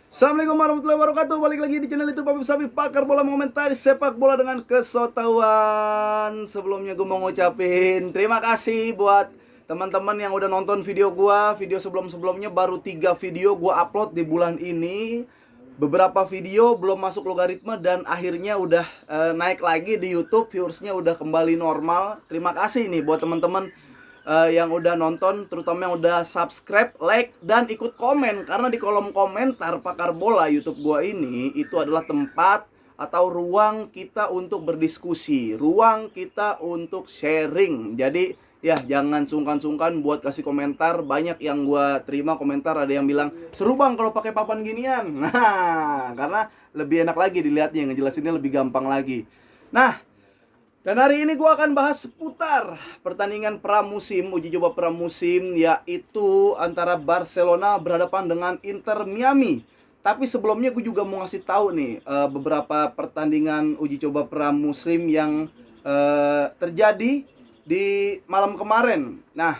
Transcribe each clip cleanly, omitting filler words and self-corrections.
Assalamualaikum warahmatullahi wabarakatuh. Balik lagi di channel YouTube Habib Sabib, pakar bola mengomentari sepak bola dengan kesotauan. Sebelumnya gue mau ngucapin terima kasih buat teman-teman yang udah nonton video gue. Video sebelum-sebelumnya baru 3 video gue upload di bulan ini. Beberapa video belum masuk logaritma dan akhirnya udah naik lagi di YouTube. Viewersnya udah kembali normal. Terima kasih nih buat teman-teman yang udah nonton, terutama yang udah subscribe, like, dan ikut komen. Karena di kolom komentar Pakar Bola YouTube gua ini, itu adalah tempat atau ruang kita untuk berdiskusi, ruang kita untuk sharing. Jadi ya jangan sungkan-sungkan buat kasih komentar. Banyak yang gua terima komentar, ada yang bilang seru bang kalau pakai papan ginian. Nah, karena lebih enak lagi dilihatnya, ngejelasinnya lebih gampang lagi. Nah, dan hari ini gue akan bahas seputar pertandingan pramusim, uji coba pramusim, yaitu antara Barcelona berhadapan dengan Inter Miami. Tapi sebelumnya gue juga mau ngasih tahu nih beberapa pertandingan uji coba pramusim yang terjadi di malam kemarin. Nah,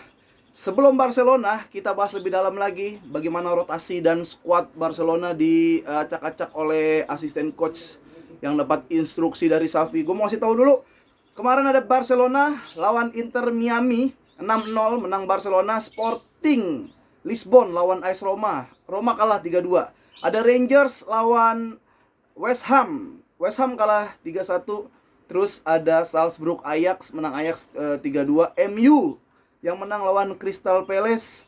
sebelum Barcelona, kita bahas lebih dalam lagi bagaimana rotasi dan skuad Barcelona diacak-acak oleh asisten coach yang dapat instruksi dari Xavi. Gue mau kasih tahu dulu. Kemarin ada Barcelona lawan Inter Miami 6-0 menang Barcelona. Sporting Lisbon lawan AS Roma. Roma kalah 3-2. Ada Rangers lawan West Ham. West Ham kalah 3-1. Terus ada Salzburg Ajax menang Ajax 3-2. MU yang menang lawan Crystal Palace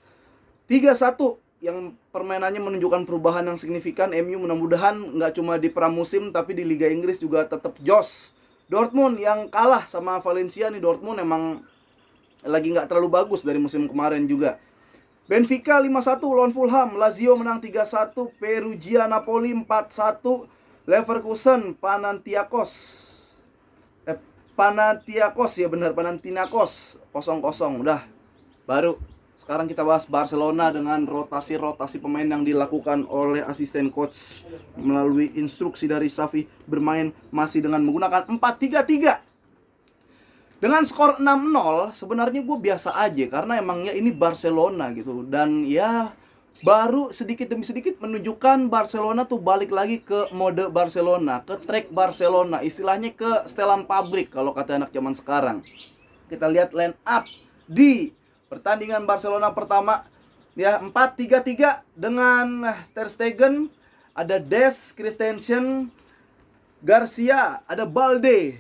3-1. Yang permainannya menunjukkan perubahan yang signifikan. MU mudah-mudahan nggak cuma di pramusim tapi di Liga Inggris juga tetap jos. Dortmund yang kalah sama Valencia nih. Dortmund emang lagi nggak terlalu bagus dari musim kemarin juga. Benfica 5-1 lawan Fulham. Lazio menang 3-1. Perugia Napoli 4-1. Leverkusen Panathinaikos ya benar, Panathinaikos 0-0. Udah baru. Sekarang kita bahas Barcelona dengan rotasi-rotasi pemain yang dilakukan oleh asisten coach melalui instruksi dari Xavi, bermain masih dengan menggunakan 4-3-3. Dengan skor 6-0 sebenarnya gue biasa aja karena emangnya ini Barcelona gitu. Dan ya baru sedikit demi sedikit menunjukkan Barcelona tuh balik lagi ke mode Barcelona, ke track Barcelona, istilahnya ke setelan pabrik kalau kata anak zaman sekarang. Kita lihat line up di pertandingan Barcelona pertama ya, 4-3-3 dengan Ter Stegen, ada Des, Christensen, Garcia, ada Balde.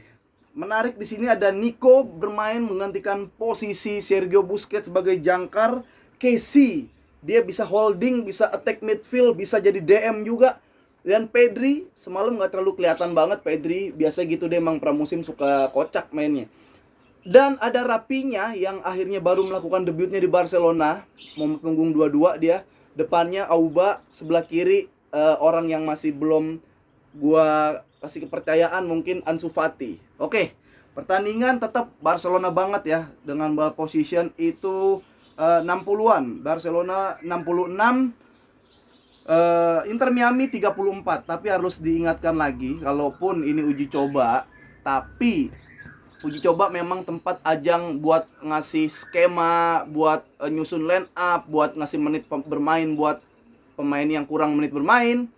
Menarik di sini ada Nico bermain menggantikan posisi Sergio Busquets sebagai jangkar. Casey dia bisa holding, bisa attack midfield, bisa jadi DM juga. Dan Pedri semalam nggak terlalu kelihatan banget. Pedri biasa gitu deh, emang pramusim suka kocak mainnya. Dan ada Rapinya yang akhirnya baru melakukan debutnya di Barcelona, nomor punggung 22 dia. Depannya Auba, sebelah kiri orang yang masih belum gua kasih kepercayaan mungkin Ansu Fati. Oke, pertandingan tetap Barcelona banget ya, dengan ball position itu 60-an. Barcelona 66, Inter Miami 34. Tapi harus diingatkan lagi, kalaupun ini uji coba, tapi uji coba memang tempat ajang buat ngasih skema, buat nyusun line up, buat ngasih menit bermain buat pemain yang kurang menit bermain.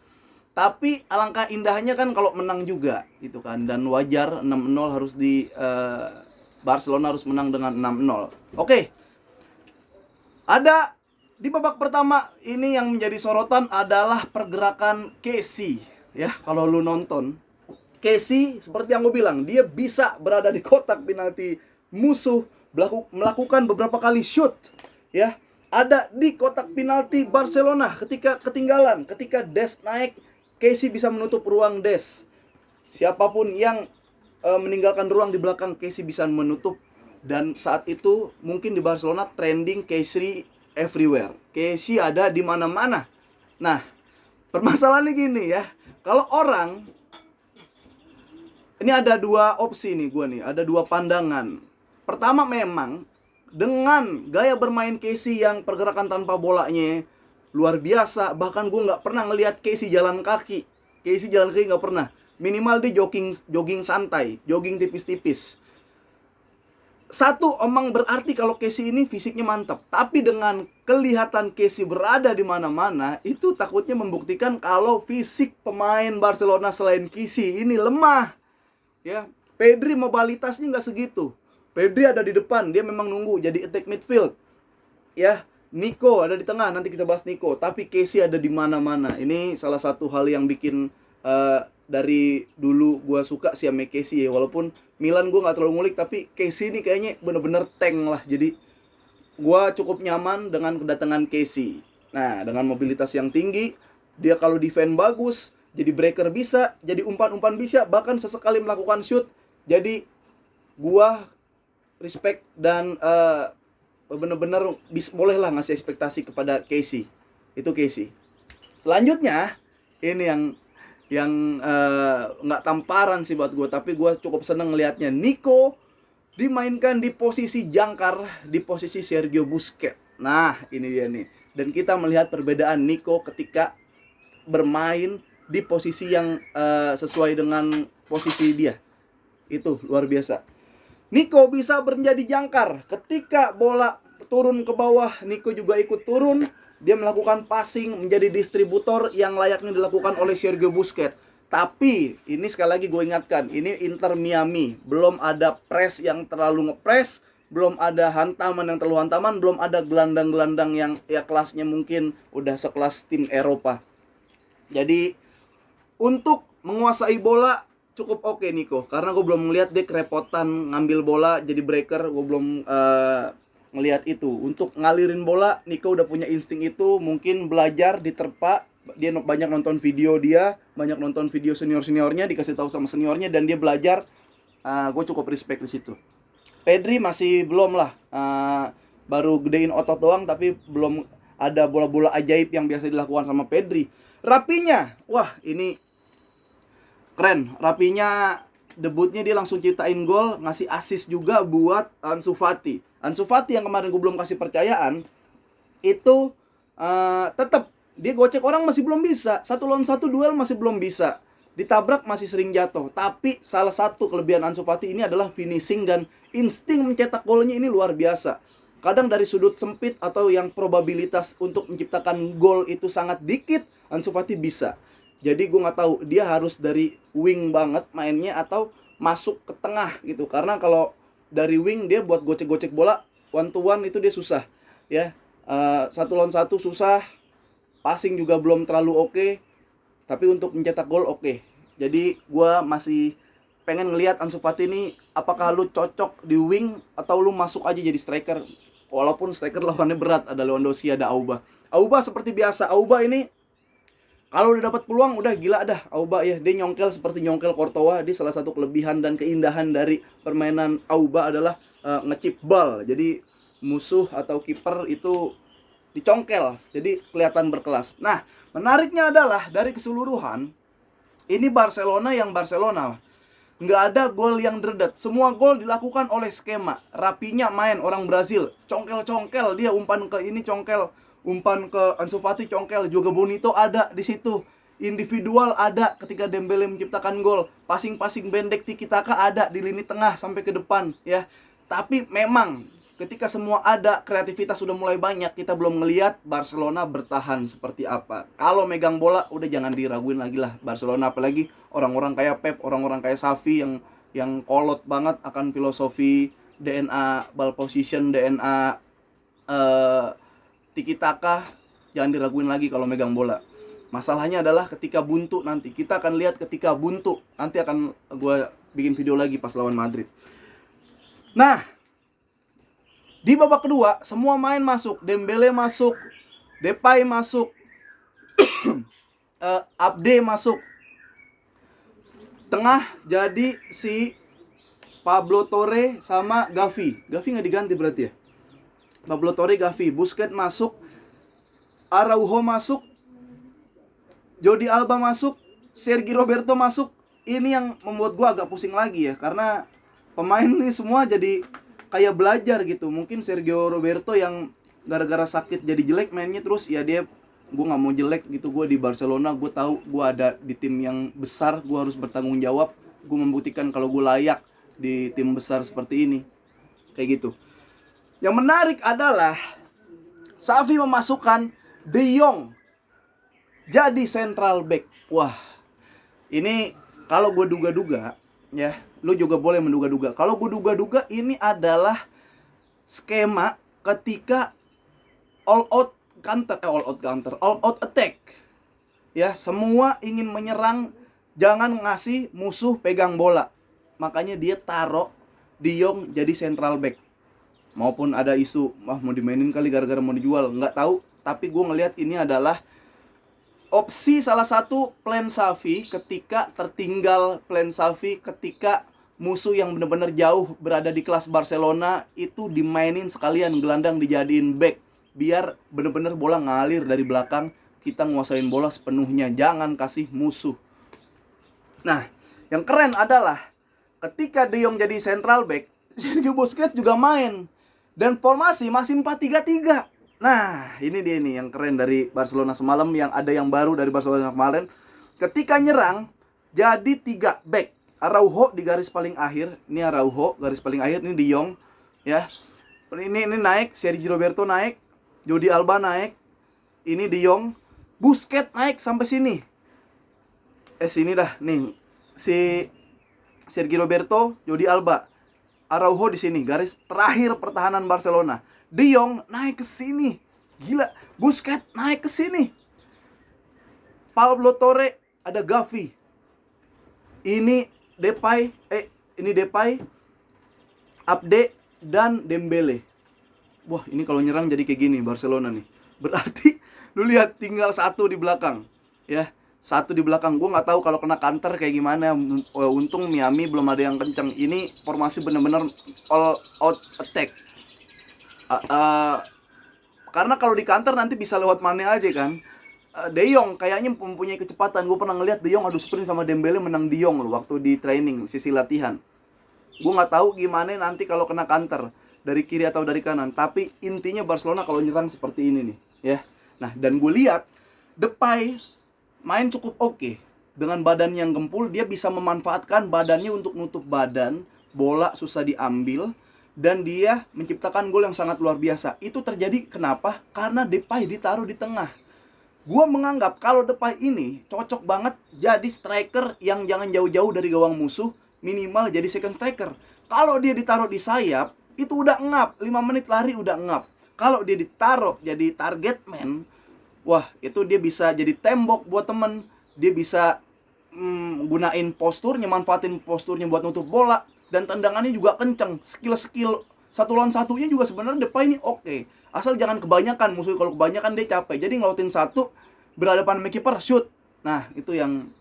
Tapi alangkah indahnya kan kalau menang juga gitu kan. Dan wajar 6-0 harus Barcelona harus menang dengan 6-0. Oke. Ada di babak pertama ini yang menjadi sorotan adalah pergerakan Casey ya. Kalau lu nonton, Casey seperti yang gue bilang, dia bisa berada di kotak penalti musuh, melakukan beberapa kali shoot ya. Ada di kotak penalti Barcelona ketika ketinggalan, ketika Des naik, Casey bisa menutup ruang Des. Siapapun yang meninggalkan ruang di belakang, Casey bisa menutup. Dan saat itu mungkin di Barcelona trending Casey everywhere. Casey ada di mana-mana. Nah, permasalahannya gini ya. Kalau orang, ini ada dua opsi nih gue nih, ada dua pandangan. Pertama, memang dengan gaya bermain Casey yang pergerakan tanpa bolanya luar biasa. Bahkan gue nggak pernah ngelihat Casey jalan kaki. Casey jalan kaki nggak pernah. Minimal dia jogging santai, jogging tipis-tipis. Satu, emang berarti kalau Kessie ini fisiknya mantap. Tapi dengan kelihatan Kessie berada di mana-mana, itu takutnya membuktikan kalau fisik pemain Barcelona selain Kessie ini lemah. Ya, Pedri mobilitasnya nggak segitu. Pedri ada di depan, dia memang nunggu jadi attack midfield. Ya, Nico ada di tengah, nanti kita bahas Nico. Tapi Kessie ada di mana-mana. Ini salah satu hal yang bikin dari dulu gue suka sih sama Kessie ya. Walaupun Milan gue gak terlalu ngulik, tapi Kessie ini kayaknya bener-bener tank lah. Jadi gue cukup nyaman dengan kedatangan Kessie. Nah, dengan mobilitas yang tinggi, dia kalau defend bagus, jadi breaker bisa, jadi umpan-umpan bisa, bahkan sesekali melakukan shoot. Jadi gue respect dan bener-bener boleh lah ngasih ekspektasi kepada Kessie. Itu Kessie. Selanjutnya, ini yang nggak tamparan sih buat gue, tapi gue cukup seneng ngelihatnya. Nico dimainkan di posisi jangkar, di posisi Sergio Busquets. Nah, ini dia nih. Dan kita melihat perbedaan Nico ketika bermain di posisi yang sesuai dengan posisi dia. Itu luar biasa. Nico bisa menjadi jangkar. Ketika bola turun ke bawah, Nico juga ikut turun. Dia melakukan passing, menjadi distributor yang layaknya dilakukan oleh Sergio Busquets. Tapi, ini sekali lagi gue ingatkan, ini Inter Miami. Belum ada press yang terlalu ngepres, belum ada hantaman yang terlalu hantaman, belum ada gelandang-gelandang yang ya kelasnya mungkin udah sekelas tim Eropa. Jadi, untuk menguasai bola cukup oke Nico. Karena gue belum melihat dia kerepotan ngambil bola jadi breaker, gue belum ngelihat itu. Untuk ngalirin bola, Nico udah punya insting itu. Mungkin belajar diterpa. Dia banyak nonton video dia, banyak nonton video senior-seniornya, dikasih tahu sama seniornya, dan dia belajar. Gue cukup respect di situ. Pedri masih belum lah. Baru gedein otot doang, tapi belum ada bola-bola ajaib yang biasa dilakukan sama Pedri. Rapinya, wah ini keren. Rapinya debutnya dia langsung ciptain gol, ngasih assist juga buat Ansu Fati. Ansu Fati yang kemarin gue belum kasih percayaan, itu tetap dia gocek orang masih belum bisa. 1 lawan 1 duel masih belum bisa. Ditabrak masih sering jatuh. Tapi salah satu kelebihan Ansu Fati ini adalah finishing dan insting mencetak golnya ini luar biasa. Kadang dari sudut sempit atau yang probabilitas untuk menciptakan gol itu sangat dikit, Ansu Fati bisa. Jadi gue nggak tahu dia harus dari wing banget mainnya atau masuk ke tengah gitu. Karena kalau dari wing dia buat gocek-gocek bola one to one itu dia susah ya. 1 lawan 1 susah. Passing juga belum terlalu oke. Tapi untuk mencetak gol oke. Jadi gue masih pengen ngelihat Ansu Fati ini apakah lu cocok di wing atau lu masuk aja jadi striker. Walaupun striker lawannya berat, ada Lewandowski, ada Auba. Auba seperti biasa, Auba ini kalau udah dapat peluang udah gila dah Auba ya. Dia nyongkel seperti nyongkel Courtois. Dia salah satu kelebihan dan keindahan dari permainan Auba adalah ngechip bal. Jadi musuh atau kiper itu dicongkel. Jadi kelihatan berkelas. Nah, menariknya adalah dari keseluruhan ini Barcelona yang Barcelona. Nggak ada gol yang derdet. Semua gol dilakukan oleh skema. Rapinya main orang Brazil. Congkel-congkel dia umpan ke ini congkel. Umpan ke Ansu Fati congkel, juga Bonito ada di situ. Individual ada ketika Dembele menciptakan gol. Passing-passing pendek tiki taka ada di lini tengah sampai ke depan ya. Tapi memang ketika semua ada, kreativitas sudah mulai banyak, kita belum melihat Barcelona bertahan seperti apa. Kalau megang bola udah jangan diraguin lagi lah Barcelona, apalagi orang-orang kayak Pep, orang-orang kayak Xavi yang kolot banget akan filosofi DNA ball position, DNA tiki taka, jangan diraguin lagi kalau megang bola. Masalahnya adalah ketika buntu nanti. Kita akan lihat ketika buntu. Nanti akan gue bikin video lagi pas lawan Madrid. Nah, di babak kedua semua main masuk. Dembele masuk, Depay masuk, Abde masuk. Tengah jadi si Pablo Torre sama Gavi. Gavi nggak diganti berarti ya? Pablo Torre, Gavi, Busquets masuk, Araujo masuk, Jordi Alba masuk, Sergi Roberto masuk. Ini yang membuat gue agak pusing lagi ya, karena pemain ini semua jadi kayak belajar gitu. Mungkin Sergio Roberto yang gara-gara sakit jadi jelek mainnya terus ya dia, gue nggak mau jelek gitu. Gue di Barcelona, gue tahu gue ada di tim yang besar, gue harus bertanggung jawab. Gue membuktikan kalau gue layak di tim besar seperti ini. Kayak gitu. Yang menarik adalah Xavi memasukkan De Jong jadi central back. Wah, ini kalau gue duga-duga ya, lu juga boleh menduga-duga. Kalau gue duga-duga ini adalah skema ketika all out attack. Ya, semua ingin menyerang, jangan ngasih musuh pegang bola. Makanya dia taruh De Jong jadi central back. Maupun ada isu mau dimainin kali gara-gara mau dijual, nggak tahu. Tapi gue ngelihat ini adalah opsi salah satu plan Xavi ketika tertinggal, plan Xavi ketika musuh yang benar-benar jauh berada di kelas Barcelona itu dimainin sekalian, gelandang dijadiin back, biar benar-benar bola ngalir dari belakang, kita nguasain bola sepenuhnya, jangan kasih musuh. Nah, yang keren adalah ketika De Jong jadi central back, Sergio Busquets juga main dan formasi masih 4-3-3. Nah, ini dia nih yang keren dari Barcelona semalam, yang ada yang baru dari Barcelona kemarin. Ketika nyerang jadi 3 back. Araujo di garis paling akhir. Ini Araujo garis paling akhir, ini De Jong ya. Ini naik, Sergio Roberto naik, Jordi Alba naik. Ini De Jong, Busquets naik sampai sini. Sini dah nih. Si Sergio Roberto, Jordi Alba, Araujo di sini, garis terakhir pertahanan Barcelona. De Jong naik ke sini. Gila, Busquets naik ke sini. Pablo Torre, ada Gavi. Ini Depay, Abde dan Dembele. Wah, ini kalau nyerang jadi kayak gini Barcelona nih. Berarti lu lihat tinggal satu di belakang, ya. Satu di belakang. Gue nggak tahu kalau kena counter kayak gimana. Untung Miami belum ada yang kenceng. Ini formasi bener-bener all out attack. Karena kalau di counter nanti bisa lewat Mane aja kan. De Jong kayaknya mempunyai kecepatan. Gue pernah ngeliat De Jong adu sprint sama Dembele, menang De Jong loh waktu di training, sisi latihan. Gue nggak tahu gimana nanti kalau kena counter dari kiri atau dari kanan. Tapi intinya Barcelona kalau nyerang seperti ini nih, ya. Nah, dan gue lihat Depay main cukup oke. Dengan badan yang gempul, dia bisa memanfaatkan badannya untuk nutup badan, bola susah diambil, dan dia menciptakan gol yang sangat luar biasa. Itu terjadi kenapa? Karena Depay ditaruh di tengah. Gua menganggap kalau Depay ini cocok banget jadi striker yang jangan jauh-jauh dari gawang musuh, minimal jadi second striker. Kalau dia ditaruh di sayap, itu udah ngap, 5 menit lari udah ngap. Kalau dia ditaruh jadi target man, wah, itu dia bisa jadi tembok buat temen. Dia bisa gunain posturnya, manfaatin posturnya buat nutup bola. Dan tendangannya juga kenceng. Skill satu lawan satunya juga sebenarnya Depay ini oke. Asal jangan kebanyakan. Musuh kalau kebanyakan dia capek. Jadi ngelautin satu, berhadapan sama kiper, shoot. Nah, itu yang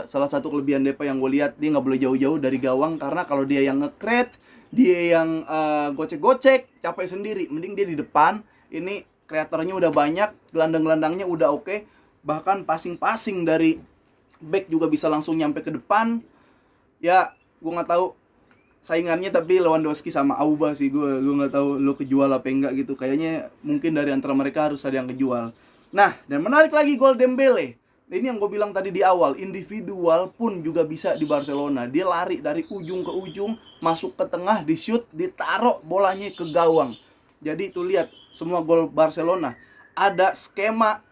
salah satu kelebihan Depay yang gue lihat. Dia nggak boleh jauh-jauh dari gawang. Karena kalau dia yang nge-create, dia yang gocek-gocek, capek sendiri. Mending dia di depan. Ini kreatornya udah banyak, gelandang-gelandangnya udah oke. Bahkan passing-passing dari back juga bisa langsung nyampe ke depan. Ya, gue nggak tahu saingannya, tapi Lewandowski sama Auba sih. Gue nggak tahu lo kejual apa enggak gitu. Kayaknya mungkin dari antara mereka harus ada yang kejual. Nah, dan menarik lagi gol Dembele. Ini yang gue bilang tadi di awal, individual pun juga bisa di Barcelona. Dia lari dari ujung ke ujung, masuk ke tengah, di shoot, ditaruh bolanya ke gawang. Jadi tuh lihat semua gol Barcelona ada skema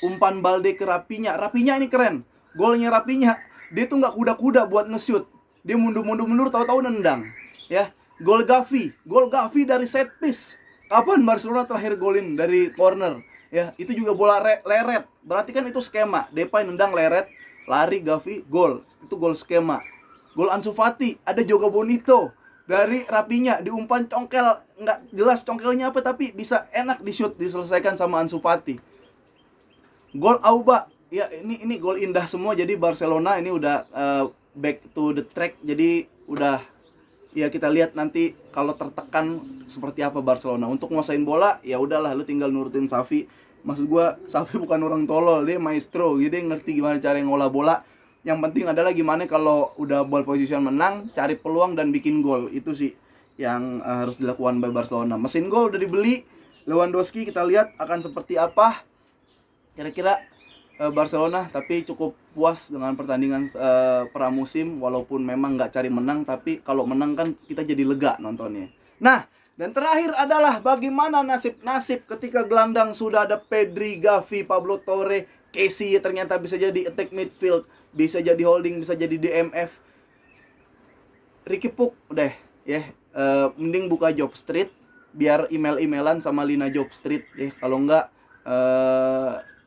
umpan balde ke Rapinya. Rapinya ini keren. Golnya Rapinya, dia tuh nggak kuda-kuda buat nge-shoot. Dia mundur-mundur tahu-tahu nendang. Ya, gol Gavi dari set piece. Kapan Barcelona terakhir golin dari corner? Ya, itu juga bola leret. Berarti kan itu skema. Depay nendang leret, lari Gavi, gol. Itu gol skema. Gol Ansu Fati, ada Joga Bonito dari Rapinya, diumpan congkel, nggak jelas congkelnya apa, tapi bisa enak di shoot, diselesaikan sama Ansu Fati. Gol Auba, ya ini gol indah semua. Jadi Barcelona ini udah back to the track. Jadi udah, ya kita lihat nanti kalau tertekan seperti apa Barcelona. Untuk nguasain bola, ya udahlah, lu tinggal nurutin Xavi. Maksud gua, Xavi bukan orang tolol, dia maestro. Jadi dia ngerti gimana cara ngolah bola. Yang penting adalah gimana kalau udah ball position menang, cari peluang dan bikin gol. Itu sih yang harus dilakukan by Barcelona. Mesin gol udah dibeli. Lewandowski kita lihat akan seperti apa. Kira-kira Barcelona, tapi cukup puas dengan pertandingan pramusim. Walaupun memang nggak cari menang, tapi kalau menang kan kita jadi lega nontonnya. Nah, dan terakhir adalah bagaimana nasib-nasib ketika gelandang sudah ada Pedri, Gavi, Pablo Torre, Kessie ternyata bisa jadi attack midfield, bisa jadi holding, bisa jadi DMF. Ricky Puck udah ya, mending buka job street biar email-emailan sama Lina Job Street ya. Kalau enggak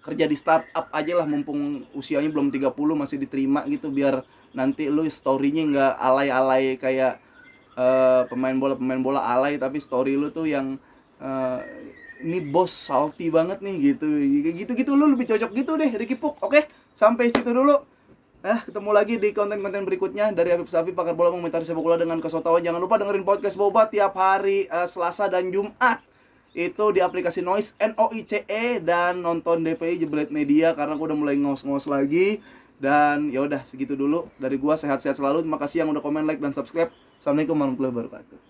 kerja di startup aja lah, mumpung usianya belum 30 masih diterima gitu, biar nanti lu story-nya enggak alay-alay kayak pemain bola alay, tapi story lu tuh yang ini bos salty banget nih gitu lu lebih cocok gitu deh Ricky Puck. Oke, sampai situ dulu. Ketemu lagi di konten-konten berikutnya dari Habib Safi, pakar bola mengomentari sepak bola dengan kesotawan. Jangan lupa dengerin podcast Boba tiap hari Selasa dan Jumat itu di aplikasi Noise, NOICE, dan nonton DPI Jebret Media karena aku udah mulai ngos-ngos lagi. Dan ya udah segitu dulu dari gua, sehat-sehat selalu. Terima kasih yang udah komen, like, dan subscribe. Assalamualaikum warahmatullahi wabarakatuh.